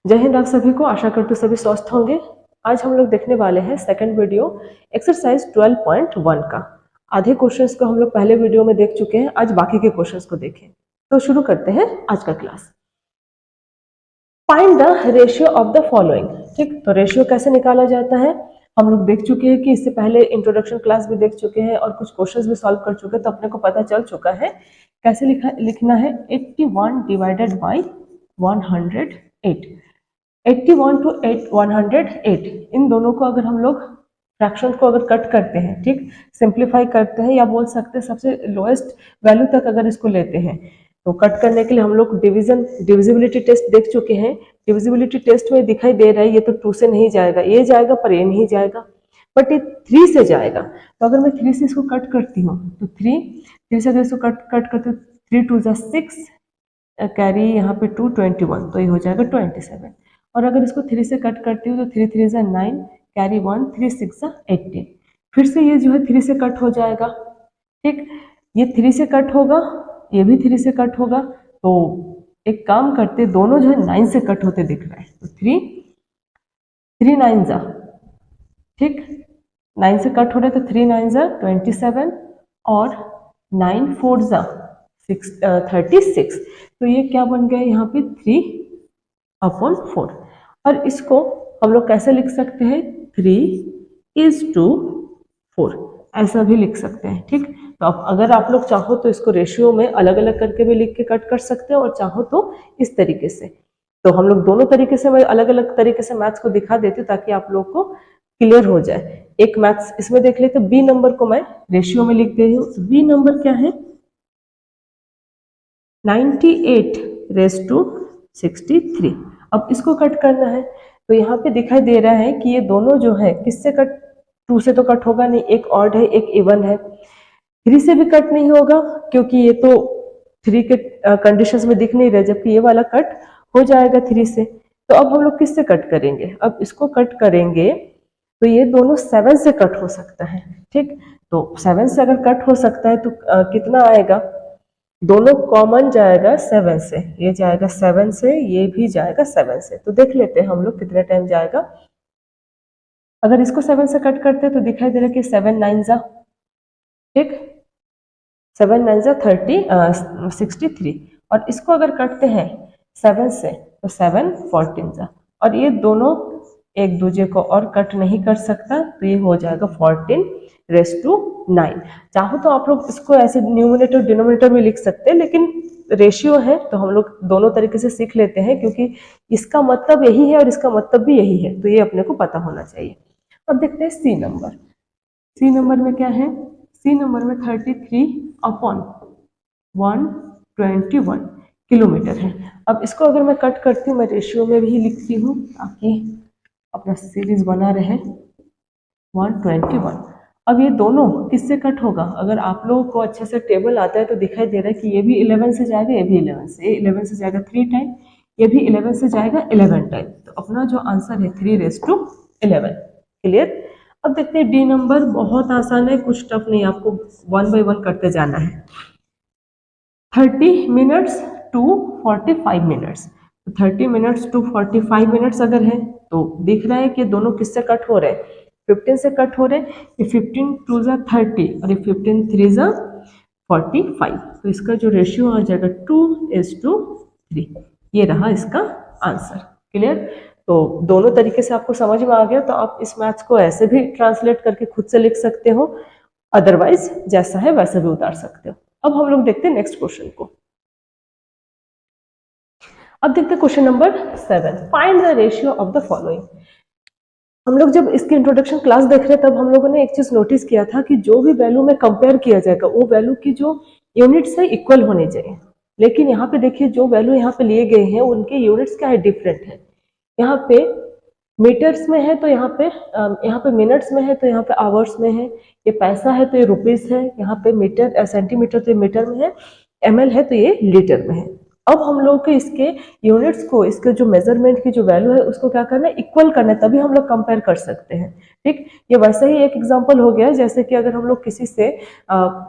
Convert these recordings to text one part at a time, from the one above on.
जय हिंद आप सभी को, आशा करती हूँ सभी स्वस्थ होंगे। आज हम लोग देखने वाले हैं सेकंड वीडियो एक्सरसाइज 12.1 का। आधे क्वेश्चंस को हम लोग पहले वीडियो में देख चुके हैं, आज बाकी के क्वेश्चंस को देखें। तो शुरू करते हैं आज का class. Find the ratio of the following. ठीक, तो रेशियो कैसे निकाला जाता है हम लोग देख चुके हैं कि इससे पहले इंट्रोडक्शन क्लास भी देख चुके हैं और कुछ क्वेश्चंस भी सॉल्व कर चुके हैं, तो अपने को पता चल चुका है कैसे लिखना है। 81 डिवाइडेड बाई 108, 81 टू 108, इन दोनों को अगर हम लोग फ्रैक्शन को अगर कट करते हैं, ठीक, सिंप्लीफाई करते हैं, या बोल सकते हैं सबसे लोएस्ट वैल्यू तक अगर इसको लेते हैं, तो कट करने के लिए हम लोग डिविजिबिलिटी टेस्ट देख चुके हैं। डिविजिबिलिटी टेस्ट में दिखाई दे रहा है ये तो 2 से नहीं जाएगा, ये जाएगा पर ये नहीं जाएगा, बट ये 3 से जाएगा। तो अगर मैं 3 से इसको कट करती हूँ तो 3 से अगर इसको कट करती हूँ, 3 2 जा 6, कैरी यहाँ पे 2 21, तो ये हो जाएगा 27। और अगर इसको 3 से कट करती हूँ तो 3 3 जा 9, कैरी 1, 3 6 जा 18। फिर से ये जो है 3 से कट हो जाएगा। ठीक, ये 3 से कट होगा, ये भी 3 से कट होगा। तो एक काम करते, दोनों जो है 9 से कट होते दिख रहा है, तो 3 9 जा, ठीक, 9 से कट हो रहे तो 3 9 जा 27 और 9 4 जा 36। तो ये क्या बन गया यहाँ पे 3/4। और इसको हम लोग कैसे लिख सकते हैं, 3:4, ऐसा भी लिख सकते हैं। ठीक, तो अब अगर आप लोग चाहो तो इसको रेशियो में अलग अलग करके भी लिख के कट कर सकते हैं, और चाहो तो इस तरीके से। तो हम लोग दोनों तरीके से, मैं अलग अलग तरीके से मैथ्स को दिखा देती हूँ ताकि आप लोग को क्लियर हो जाए। एक मैथ्स इसमें देख लेते, बी नंबर को मैं रेशियो में लिख दे रही हूँ। बी नंबर क्या है, 98:63। अब इसको कट करना है, तो यहाँ पे दिखाई दे रहा है कि ये दोनों जो है किससे कट, 2 से तो कट होगा नहीं, एक ऑड है एक इवन है। 3 से भी कट नहीं होगा क्योंकि ये तो 3 के कंडीशंस में दिख नहीं रहा, जबकि ये वाला कट हो जाएगा 3 से। तो अब हम लोग किससे कट करेंगे, अब इसको कट करेंगे तो ये दोनों 7 से कट हो सकता है। ठीक, तो 7 से अगर कट हो सकता है तो कितना आएगा, दोनों कॉमन जाएगा 7 से, ये जाएगा 7 से, ये भी जाएगा 7 से। तो देख लेते हैं हम लोग कितने टाइम जाएगा। अगर इसको 7 से कट करते हैं तो दिखाई दे रहा है कि 7 9 जा, ठीक, 7 9 जा 63। और इसको अगर करते हैं 7 से तो 7 14 जा, और ये दोनों एक दूसरे को और कट नहीं कर सकता, तो ये हो जाएगा 14:9। चाहो तो आप लोग इसको ऐसे न्यूमरेटर डिनोमिनेटर में लिख सकते हैं, लेकिन रेशियो है तो हम लोग दोनों तरीके से सीख लेते हैं, क्योंकि इसका मतलब यही है और इसका मतलब भी यही है, तो ये अपने को पता होना चाहिए। अब देखते हैं सी नंबर। सी नंबर में क्या है, सी नंबर में 33/121 किलोमीटर है। अब इसको अगर मैं कट करती हूँ, मैं रेशियो में भी लिखती हूँ ताकि अपना सीरीज बना रहे। 121। अब ये दोनों किससे कट होगा, अगर आप लोगों को अच्छे से टेबल आता है तो दिखाई दे रहा है कि ये भी 11 से जाएगा, ये भी 11 से, ये 11 से जाएगा 3 टाइम, ये भी 11 से जाएगा 11 टाइम। तो अपना जो आंसर है 3:11। क्लियर। अब देखते हैं डी नंबर, बहुत आसान है, कुछ टफ नहीं, आपको 1 बाय 1 करते जाना है। 30 minutes to 45 minutes, 30 minutes to 45 minutes अगर है तो दिख रहा है कि दोनों किससे कट हो रहे हैं, 15 से कट हो रहे हैं। ये 15 2 जा 30 और ये 15 3 जा 45। तो इसका जो रेशियो आ जाएगा 2:3। ये रहा इसका आंसर। क्लियर। तो दोनों तरीके से आपको समझ में आ गया, तो आप इस मैथ्स को ऐसे भी ट्रांसलेट करके खुद से लिख सकते हो, अदरवाइज जैसा है वैसा भी उतार सकते हो। अब हम लोग देखते हैं नेक्स्ट क्वेश्चन को। अब देखते हैं question number 7। Find the ratio of the following. हम लोग जब इसकी इंट्रोडक्शन क्लास देख रहे हैं तब हम लोगों ने एक चीज नोटिस किया था कि जो भी वैल्यू में कंपेयर किया जाएगा वो वैल्यू की जो यूनिट्स है इक्वल होने चाहिए। लेकिन यहाँ पे देखिए जो वैल्यू यहाँ पे लिए गए हैं उनके यूनिट्स क्या है, डिफरेंट है। यहाँ पे मीटर्स में है तो यहाँ पे मिनट्स में है तो यहाँ पे आवर्स में है, ये पैसा है तो ये रुपीज है, यहाँ पे मीटर सेंटीमीटर तो ये मीटर में है, ml है तो ये लीटर में है। अब हम लोग के इसके यूनिट्स को, इसके जो मेजरमेंट की जो वैल्यू है उसको क्या करना है, इक्वल करना है, तभी हम लोग कंपेयर कर सकते हैं। ठीक, ये वैसे ही एक एग्जांपल हो गया, जैसे कि अगर हम लोग किसी से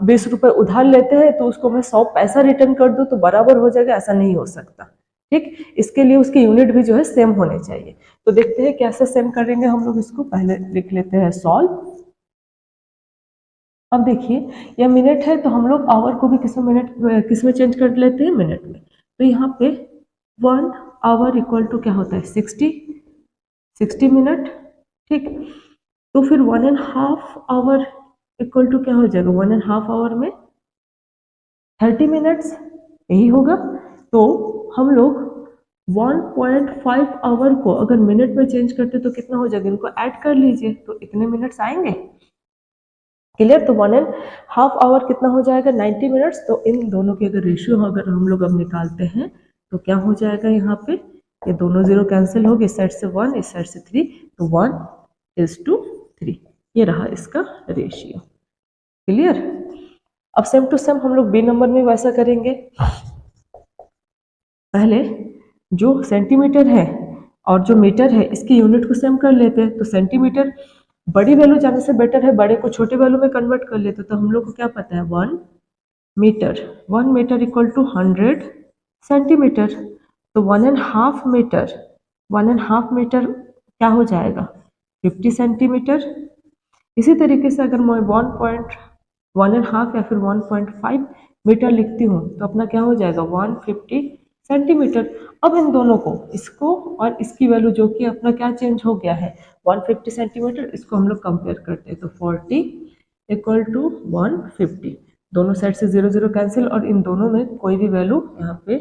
20 रुपए उधार लेते हैं तो उसको मैं 100 पैसा रिटर्न कर दूं तो बराबर हो जाएगा, ऐसा नहीं हो सकता। ठीक, इसके लिए उसकी यूनिट भी जो है सेम होने चाहिए। तो देखते हैं कैसे सेम करेंगे हम लोग इसको। पहले लिख लेते हैं सॉल्व। अब देखिए यह मिनट है तो हम लोग आवर को भी किस में चेंज कर लेते हैं, मिनट में। तो यहाँ पे 1 आवर इक्वल टू क्या होता है 60 मिनट। ठीक, तो फिर 1.5 आवर इक्वल टू क्या हो जाएगा, 1.5 आवर में 30 मिनट्स, यही होगा। तो हम लोग 1.5 आवर को अगर मिनट में चेंज करते तो कितना हो जाएगा, इनको ऐड कर लीजिए तो इतने मिनट्स आएंगे। क्लियर, तो 1.5 आवर कितना हो जाएगा 90 मिनट्स। तो इन दोनों के अगर रेशियो अगर हम लोग अब निकालते हैं तो क्या हो जाएगा, यहाँ पे ये दोनों जीरो कैंसिल हो गए, इस साइड से 1 इस साइड से 3, तो 1:3, ये रहा इसका रेशियो। क्लियर। अब सेम टू सेम हम लोग बी नंबर में वैसा करेंगे। पहले जो सेंटीमीटर है और जो मीटर है इसकी यूनिट को सेम कर लेते हैं। तो सेंटीमीटर बड़ी वैल्यू जाने से बेटर है बड़े को छोटे वैल्यू में कन्वर्ट कर लेते। तो हम लोग को क्या पता है 1 मीटर इक्वल टू 100 सेंटीमीटर। तो 1.5 मीटर क्या हो जाएगा 50 सेंटीमीटर। इसी तरीके से अगर मैं 1.5 या फिर 1.5 मीटर लिखती हूँ तो अपना क्या हो जाएगा 150 सेंटीमीटर। अब इन दोनों को, इसको और इसकी वैल्यू जो कि अपना क्या चेंज हो गया है 150 सेंटीमीटर, इसको हम लोग कंपेयर करते हैं। तो 40 इक्वल टू 150, दोनों साइड से 0 0 कैंसिल, और इन दोनों में कोई भी वैल्यू यहाँ पे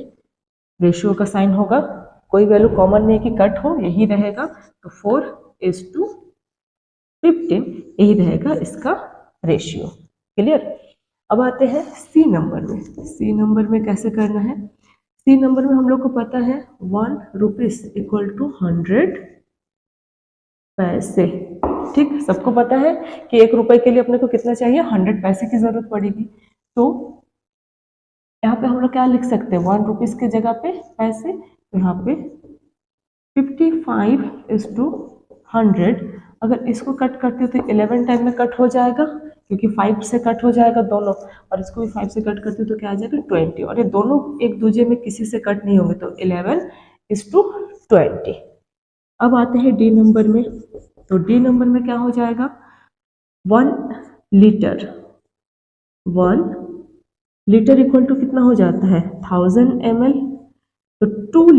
रेशियो का साइन होगा, कोई वैल्यू कॉमन नहीं कि कट हो, यही रहेगा। तो 4:15 यही रहेगा इसका रेशियो। क्लियर। अब आते हैं सी नंबर में। सी नंबर में कैसे करना है, सी नंबर में हम लोग को पता है 1 रुपीज इक्वल टू 100 पैसे। ठीक, सबको पता है कि 1 रुपए के लिए अपने को कितना चाहिए 100 पैसे की जरूरत पड़ेगी। तो यहाँ पे हम लोग क्या लिख सकते हैं 1 रुपीज की जगह पे पैसे, तो यहाँ पे 55:100। अगर इसको कट करते हो तो 11 टाइम में कट हो जाएगा क्योंकि 5 से कट हो जाएगा दोनों, और इसको भी 5 से कट करते हो तो क्या आ जाएगा 20, और ये दोनों एक दूसरे में किसी से कट नहीं होंगे, तो 11:20। अब आते हैं डी नंबर में। तो डी नंबर में क्या हो जाएगा 1 लीटर इक्वल टू कितना हो जाता है 1000 ml। तो 2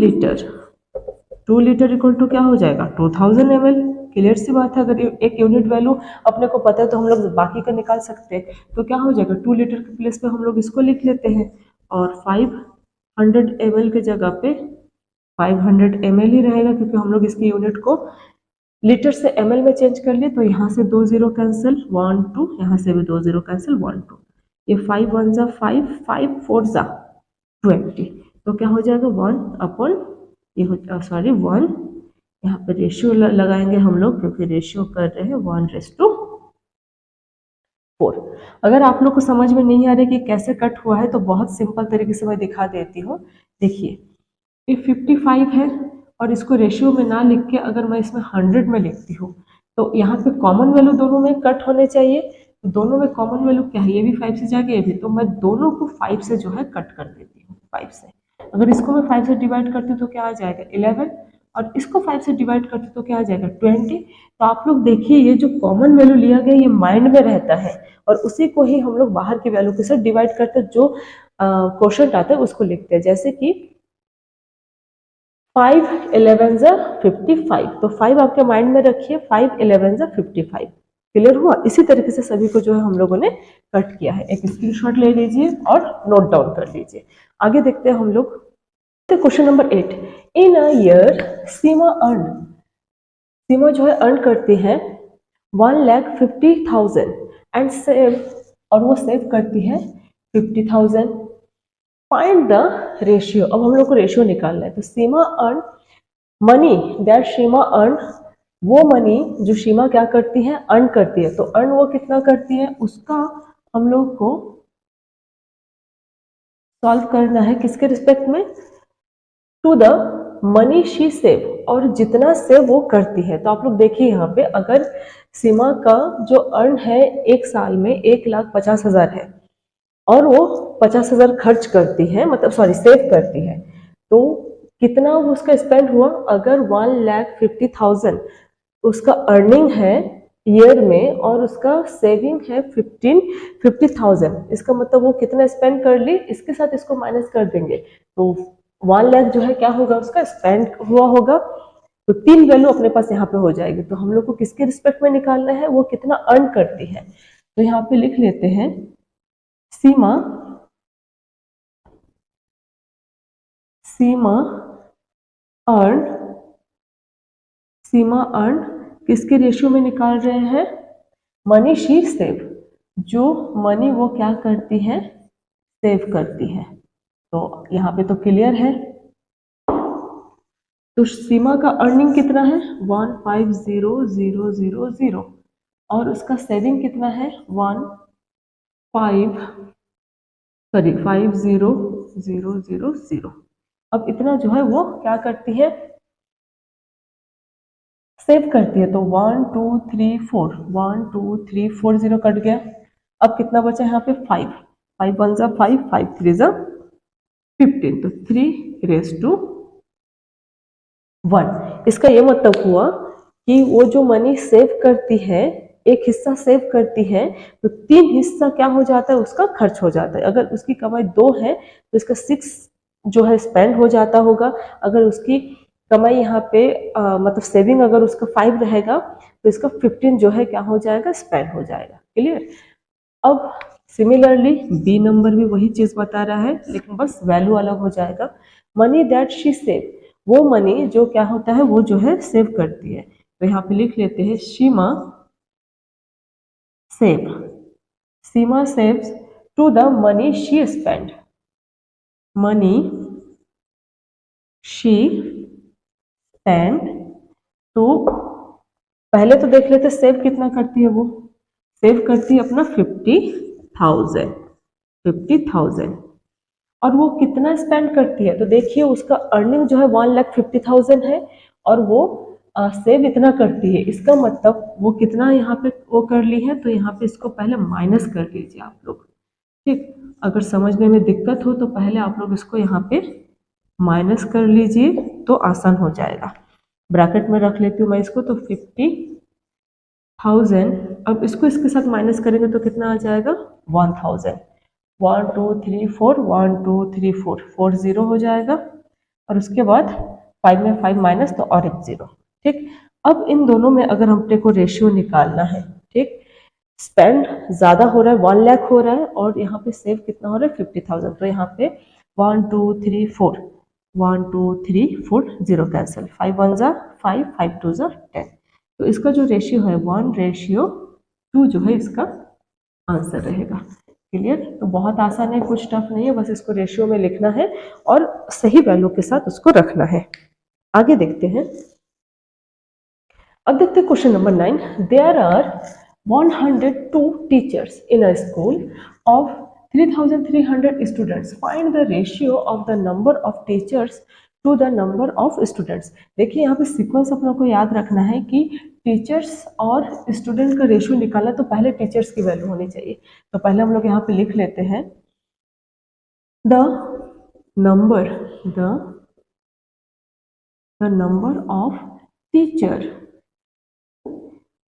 लीटर इक्वल टू क्या हो जाएगा 2000 ml। क्लियर सी बात है, अगर एक यूनिट वैल्यू अपने को पता है तो हम लोग बाकी का निकाल सकते हैं। तो क्या हो जाएगा 2 लीटर के प्लेस पे हम लोग इसको लिख लेते हैं, और 500 ml के जगह पे 500 ml ही रहेगा क्योंकि हम लोग इसकी यूनिट को लीटर से ml में चेंज कर लिए। तो यहाँ से 2 0 कैंसिल 1 2, यहाँ से भी 2 0 कैंसिल 1 2, ये 5 1 जा 5, 5 4 जा 20। तो क्या हो जाएगा 1 ये हो 1, यहाँ पे रेशियो लगाएंगे हम लोग क्योंकि रेशियो कर रहे हैं 1:4। अगर आप लोग को समझ में नहीं आ रहा कि कैसे कट हुआ है तो बहुत सिंपल तरीके से मैं दिखा देती हूँ। देखिए ये 55 है और इसको रेशियो में ना लिख के अगर मैं इसमें 100 में लिखती हूँ तो यहाँ पे कॉमन वैल्यू दोनों में कट होने चाहिए। तो दोनों में कॉमन वैल्यू क्या है, ये भी 5 से जाके ये भी, तो मैं दोनों को 5 से जो है कट कर देती हूँ 5 से। अगर इसको मैं 5 से डिवाइड करती हूँ तो क्या आ जाएगा 11, और इसको 5 से डिवाइड करते तो क्या आ जाएगा 20। तो आप लोग देखिए ये जो कॉमन वैल्यू लिया गया ये माइंड में रहता है और उसी को ही हम लोग बाहर की वैल्यू के साथ डिवाइड करते जो क्वोशंट आता है उसको लिखते हैं। जैसे कि 5 11 जा 55, तो 5 आपके माइंड में रखिए, 5 11 जा 55। क्लियर हुआ। इसी तरीके से सभी को जो है हम लोगों ने कट किया है। एक स्क्रीनशॉट ले लीजिए और नोट डाउन कर लीजिए। आगे देखते हैं हम लोग question number 8। In a year Seema जो है अर्न करती है 1,50,000 एंड सेव, और वो सेव करती है 50,000। Find the ratio. अब हम लोग को रेशियो निकालना है। तो Seema earn money that Seema earn, वो मनी जो सीमा क्या करती है अर्न करती है। तो अर्न वो कितना करती है उसका हम लोग को सॉल्व करना है किसके रिस्पेक्ट में, to the money she save, और जितना सेव वो करती है। तो आप लोग देखिए यहाँ पे अगर सीमा का जो अर्न है एक साल में 1,50,000 है और वो 50,000 खर्च करती है, मतलब सॉरी सेव करती है, तो कितना वो उसका स्पेंड हुआ, अगर 1,50,000 उसका अर्निंग है ईयर में और उसका सेविंग है 50,000, इसका मतलब वो कितना स्पेंड कर ली, इसके साथ इसको माइनस कर देंगे तो 1 लाख जो है क्या होगा, उसका स्पेंड हुआ होगा। तो 3 वैल्यू अपने पास यहाँ पे हो जाएगी। तो हम लोग को किसके रिस्पेक्ट में निकालना है, वो कितना अर्न करती है। तो यहाँ पे लिख लेते हैं सीमा अर्न, सीमा अर्न किसके रेशियो में निकाल रहे हैं, मनी शी सेव, जो मनी वो क्या करती है, सेव करती है। तो यहाँ पे तो क्लियर है। तो सीमा का अर्निंग कितना है 150,000 और उसका सेविंग कितना है 50,000। अब इतना जो है वो क्या करती है, सेव करती है। तो 1 2 3 4 1 2 3 4 0 कट गया। अब कितना बचा यहाँ पे 5 5 1 जा 5 5 3 जा 15, तो 3:1। इसका ये मतलब हुआ कि वो जो मनी सेव करती है, एक हिस्सा सेव करती है तो 3 हिस्सा क्या हो जाता है, उसका खर्च हो जाता है। अगर उसकी कमाई 2 है तो इसका 6 जो है स्पेंड हो जाता होगा। अगर उसकी कमाई यहाँ पे मतलब सेविंग अगर उसका 5 रहेगा तो इसका 15 जो है क्या हो जाएगा, स्पेंड हो जाएगा। क्लियर। अब सिमिलरली बी नंबर भी वही चीज बता रहा है, लेकिन बस वैल्यू अलग हो जाएगा। मनी दैट शी सेव, वो मनी जो क्या होता है, वो जो है सेव करती है। तो यहाँ पे लिख लेते हैं Seema save, Seema saves to the money she spend, money she spend. तो पहले तो देख लेते सेव कितना करती है, वो सेव करती है अपना 50,000 और वो कितना स्पेंड करती है। तो देखिए उसका अर्निंग जो है 1,50,000 है और वो सेव इतना करती है। इसका मतलब वो कितना यहाँ पे वो कर ली है। तो यहाँ पे इसको पहले माइनस कर लीजिए आप लोग, ठीक। अगर समझने में दिक्कत हो तो पहले आप लोग इसको यहाँ पे माइनस कर लीजिए तो आसान हो जाएगा। ब्रैकेट में रख लेती हूँ मैं इसको, तो 50,000। अब इसको इसके साथ माइनस करेंगे तो कितना आ जाएगा 1,000। 1 2 3 4 1 2 3 4 4 0 हो जाएगा और उसके बाद 5 में 5 माइनस तो और एक 0, ठीक। अब इन दोनों में अगर हमने को रेशियो निकालना है, ठीक, स्पेंड ज्यादा हो रहा है 1 लाख हो रहा है और यहाँ पे सेव कितना हो रहा है 50,000। तो यहाँ पे 1 2 3 4 1 2 3 4 0 कैंसिल, 5 1 जा 5 5 2 जा 10। तो इसका जो रेशियो है 1:2 जो है इसका आंसर रहेगा। क्लियर। तो बहुत आसान है, कुछ टफ नहीं है, बस इसको रेशियो में लिखना है और सही वैल्यू के साथ उसको रखना है। आगे देखते हैं। अब देखते हैं question number 9। There are 102 teachers in a school of 3,300 students, find the ratio of the number of teachers to the number of students. देखिए यहाँ पे सीक्वेंस अपनों को याद रखना है कि टीचर्स और स्टूडेंट का रेशियो निकालना तो पहले टीचर्स की वैल्यू होनी चाहिए। तो पहले हम लोग यहाँ पे लिख लेते हैं the number of teacher,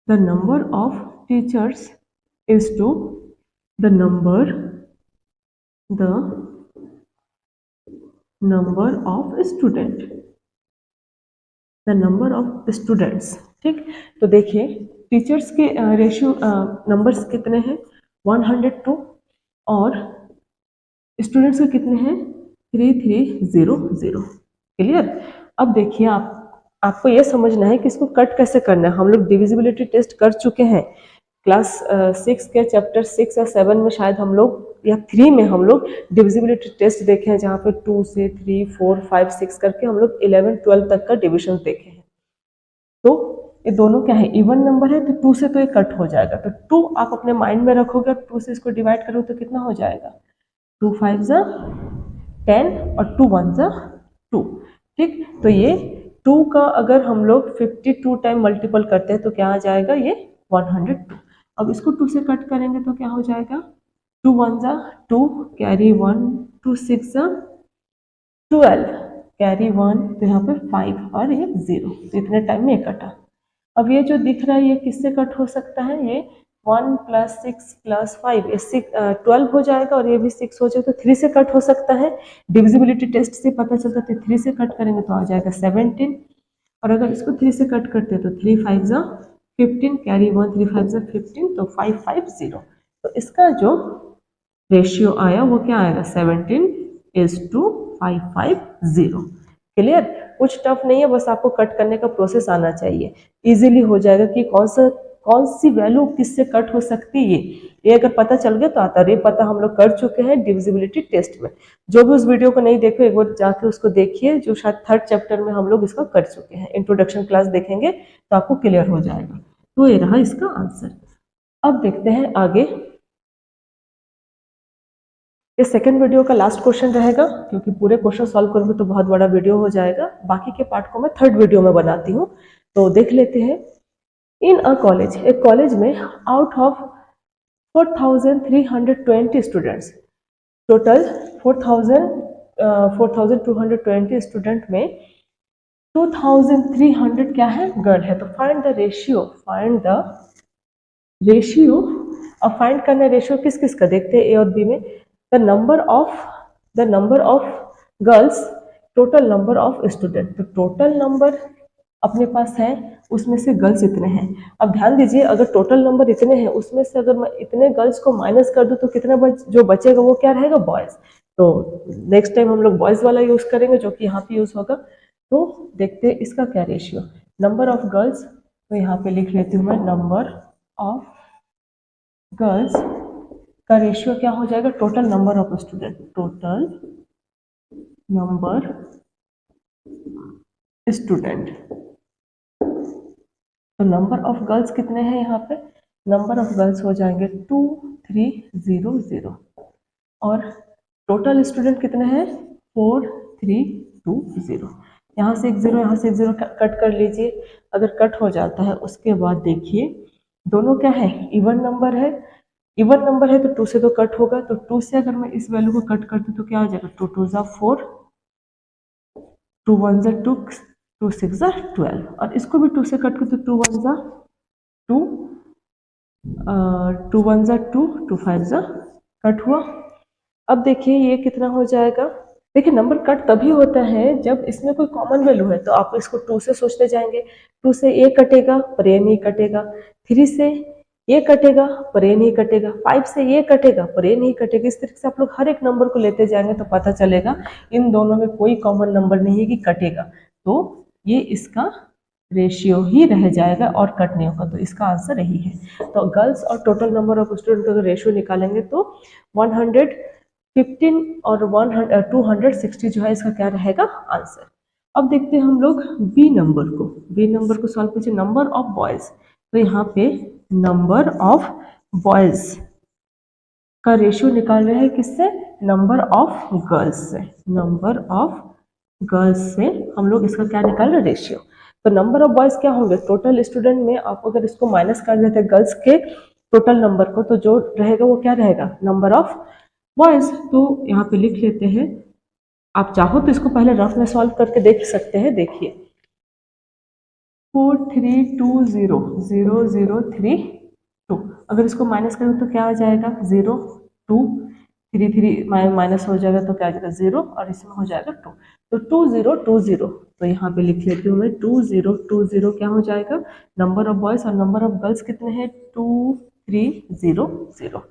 the number of teachers is to the number of student, the number of students, ठीक। तो देखिए टीचर्स के रेशियो नंबर्स कितने हैं 102 और स्टूडेंट्स के कितने हैं 3,300। क्लियर। अब देखिए आपको यह समझना है कि इसको कट कैसे करना है। हम लोग डिविजिबिलिटी टेस्ट कर चुके हैं क्लास 6 के चैप्टर 6 या 7 में, शायद हम लोग या 3 में हम लोग डिविजिबिलिटी टेस्ट देखे हैं, जहाँ पे 2 से 3 4 5 6 करके हम लोग 11 12 तक का डिविजन देखे हैं। तो ये दोनों क्या है, इवन नंबर है, तो 2 से तो ये कट हो जाएगा। तो 2 आप अपने माइंड में रखोगे, 2 से इसको डिवाइड करो तो कितना हो जाएगा 2 5 जा 10 और 2 1 जा 2, ठीक। तो ये 2 का अगर हम लोग 52 टाइम मल्टीपल करते हैं तो क्या आ जाएगा, ये 102। अब इसको 2 से कट करेंगे तो क्या हो जाएगा 2 1 जा 2 कैरी 1 2 6 जा 12, कैरी 1, तो यहाँ पे 5 और ये 0, तो इतने टाइम में ये कटा। अब ये जो दिख रहा है ये किससे कट हो सकता है, ये 1 + 6 + 5, ये 12 हो जाएगा और ये भी 6 हो जाएगा, तो 3 से कट हो सकता है। डिविजिबिलिटी टेस्ट से पता चलता है 3 से कट करेंगे तो आ जाएगा 17, और अगर इसको 3 से कट करते हैं तो 3 5 जा 15, कैरी 1 3 5 जा 15, तो 550। तो इसका जो रेशियो आया वो क्या आएगा, 17:550। क्लियर, कुछ टफ नहीं है, बस आपको कट करने का प्रोसेस आना चाहिए, इजीली हो जाएगा कि कौन सी वैल्यू किससे कट हो सकती है। ये अगर पता चल गया तो आता है, ये पता हम लोग कर चुके हैं डिविजिबिलिटी टेस्ट में। जो भी उस वीडियो को नहीं देखे एक बार जाके उसको देखिए, जो शायद 3rd चैप्टर में हम लोग इसका कर चुके हैं। इंट्रोडक्शन क्लास देखेंगे तो आपको क्लियर हो जाएगा। तो ये रहा इसका आंसर। अब देखते हैं आगे, ये सेकंड वीडियो का लास्ट क्वेश्चन रहेगा, क्योंकि पूरे क्वेश्चन सॉल्व करूंगी तो बहुत बड़ा वीडियो हो जाएगा। बाकी के पार्ट को मैं 3rd वीडियो में बनाती हूँ, तो देख लेते हैं। इन अ कॉलेज, एक कॉलेज में out of 4,320 students, total 4,220 student में 2,300 क्या है, गर्ल है। तो फाइंड द रेशियो, अब फाइंड करना रेशियो किस किस का, देखते हैं ए और बी में। The number of girls, total number of student, तो टोटल नंबर अपने पास है, उसमें से गर्ल्स इतने हैं। अब ध्यान दीजिए, अगर टोटल नंबर इतने हैं उसमें से अगर मैं इतने गर्ल्स को माइनस कर दूं तो कितना जो बचेगा वो क्या रहेगा, बॉयज। तो नेक्स्ट टाइम हम लोग बॉयज वाला यूज करेंगे जो कि यहाँ पे यूज होगा। तो देखते हैं इसका क्या रेशियो, नंबर ऑफ गर्ल्स, तो यहाँ पे लिख लेती हूँ मैं, नंबर ऑफ गर्ल्स का रेशियो क्या हो जाएगा, total number of student, total number student. तो नंबर ऑफ गर्ल्स कितने हैं यहाँ पे, नंबर ऑफ गर्ल्स हो जाएंगे 2300, और टोटल स्टूडेंट कितने हैं 4320। यहाँ से एक जीरो, यहाँ से एक जीरो कट कर लीजिए। अगर कट हो जाता है उसके बाद देखिए दोनों क्या है, इवन नंबर है। इवन नंबर है तो 2 से तो कट होगा, तो 2 से अगर मैं इस वैल्यू को कट करती तो क्या हो जाएगा, 2 2 जा 4, 2 1 जा 2, 2 6 जा 12, और इसको भी 2 से कट कर तो 2 1 जा 2, 2 1 जा 2, 2 5 जा कट हुआ। अब देखिए ये कितना हो जाएगा, देखिए नंबर कट तभी होता है जब इसमें कोई कॉमन वैल्यू है, तो आप इसको 2 से सोचते जाएंगे, 2 से ये कटेगा पर ये नहीं कटेगा, 3 से ये कटेगा पर ये नहीं कटेगा, 5 से ये कटेगा पर ये नहीं कटेगा। इस तरीके से आप लोग हर एक नंबर को लेते जाएंगे तो पता चलेगा इन दोनों में कोई कॉमन नंबर नहीं है कि कटेगा, तो ये इसका रेशियो ही रह जाएगा और कट नहीं होगा। तो इसका आंसर यही है। तो गर्ल्स और टोटल नंबर ऑफ स्टूडेंट का अगर रेशियो निकालेंगे तो 115 और 260 जो है इसका क्या रहेगा आंसर। अब देखते हैं हम लोग बी नंबर को सॉल्व कीजिए, नंबर ऑफ बॉयज। तो यहाँ पे नंबर ऑफ बॉयज का रेशियो निकाल रहे हैं किससे, नंबर ऑफ गर्ल्स से। नंबर ऑफ गर्ल्स से हम लोग इसका क्या निकाल रहे हैं, रेशियो। तो नंबर ऑफ बॉयज क्या होंगे, टोटल स्टूडेंट में आप अगर इसको माइनस कर देते हैं गर्ल्स के टोटल नंबर को, तो जो रहेगा वो क्या रहेगा, नंबर ऑफ बॉयज। तो यहाँ पे लिख लेते हैं, आप चाहो तो इसको पहले रफ में सॉल्व करके देख सकते हैं। देखिए 4320032, अगर इसको माइनस करें तो क्या आ जाएगा 0 2, 3 3 माइनस हो जाएगा तो क्या आ जाएगा 0, और इसमें हो जाएगा 2, तो 2020। तो यहाँ पे लिख लेती हूँ मैं 2020 क्या हो जाएगा, नंबर ऑफ बॉयज, और नंबर ऑफ गर्ल्स कितने हैं 2300।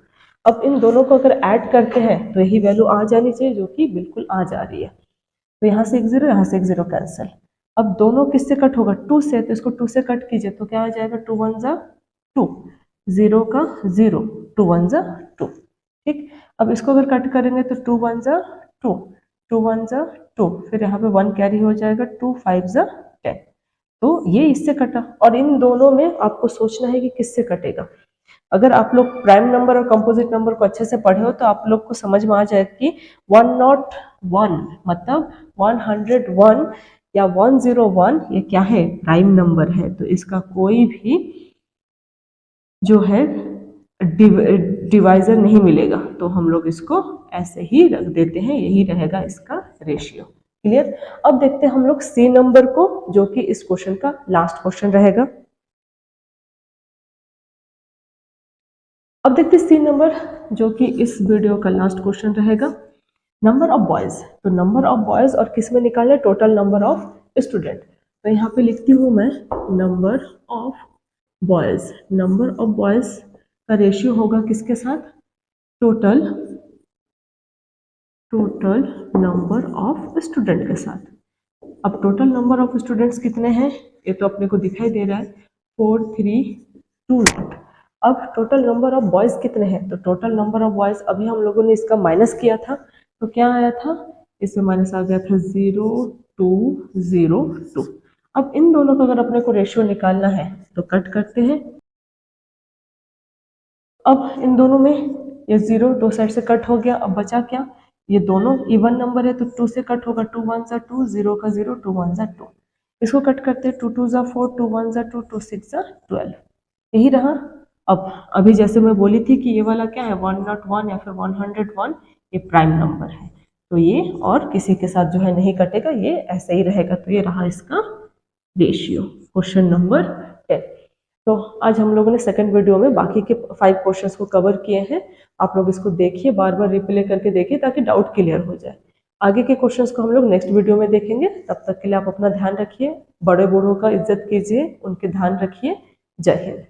अब इन दोनों को अगर ऐड करते हैं तो यही वैल्यू आ जानी चाहिए, जो कि बिल्कुल आ जा रही है। तो यहाँ से एक जीरो, यहाँ से एक जीरो कैंसिल। अब दोनों किससे कट होगा, 2 से, तो इसको 2 से कट कीजिए तो क्या आ जाएगा 2 1 जा 2, 0 का 0, 2 1 जा 2। ठीक, अब इसको अगर कट करेंगे तो 2 1 जा 2, 2 1 जा 2, फिर यहाँ पे 1 कैरी हो जाएगा, 2 5 जा 10। तो ये इससे कटा, और इन दोनों में आपको सोचना है कि किससे कटेगा। अगर आप लोग प्राइम नंबर और कंपोजिट नंबर को अच्छे से पढ़े हो तो आप लोग को समझ में आ जाएगा कि 101 मतलब 101 या 101 ये क्या है, प्राइम नंबर है। तो इसका कोई भी जो है डिवाइजर नहीं मिलेगा, तो हम लोग इसको ऐसे ही रख देते हैं, यही रहेगा इसका रेशियो। क्लियर। अब देखते हैं हम लोग सी नंबर को, जो कि इस क्वेश्चन का लास्ट क्वेश्चन रहेगा। अब देखते हैं सी नंबर, जो कि इस वीडियो का लास्ट क्वेश्चन रहेगा। नंबर ऑफ बॉयज, तो नंबर ऑफ बॉयज और किस में निकाले, टोटल नंबर ऑफ स्टूडेंट। तो यहाँ पे लिखती हूँ मैं number of boys. Number of boys का रेशियो होगा किसके साथ, टोटल नंबर ऑफ स्टूडेंट के साथ। अब टोटल नंबर ऑफ स्टूडेंट्स कितने हैं, ये तो अपने को दिखाई दे रहा है 4320। अब टोटल नंबर ऑफ बॉयज कितने हैं, तो टोटल नंबर ऑफ बॉयज अभी हम लोगों ने इसका माइनस किया था, तो क्या आया था, इसमें माइनस आ गया था 0202। अब इन दोनों का अगर अपने को रेशियो निकालना है तो कट करते हैं। अब इन दोनों में ये 0 दो साइड से कट हो गया, अब बचा क्या, ये दोनों इवन नंबर है तो 2 से कट होगा, 2 1 जा 2, 0 का 0, 2 1 जा 2। इसको कट करते हैं, 2 2 जा 4, 2 1 जा 2, 2 6 जा 12। यही रहा। अब अभी जैसे मैं बोली थी कि ये वाला क्या है 101 या फिर 101, ये प्राइम नंबर है, तो ये और किसी के साथ जो है नहीं कटेगा, ये ऐसे ही रहेगा। तो ये रहा इसका रेशियो, क्वेश्चन नंबर 10। तो आज हम लोगों ने सेकंड वीडियो में बाकी के 5 क्वेश्चंस को कवर किए हैं। आप लोग इसको देखिए, बार बार रिप्ले करके देखिए ताकि डाउट क्लियर हो जाए। आगे के क्वेश्चंस को हम लोग नेक्स्ट वीडियो में देखेंगे। तब तक के लिए आप अपना ध्यान रखिए, बड़े बूढ़ों का इज्जत कीजिए, उनके ध्यान रखिए। जय हिंद।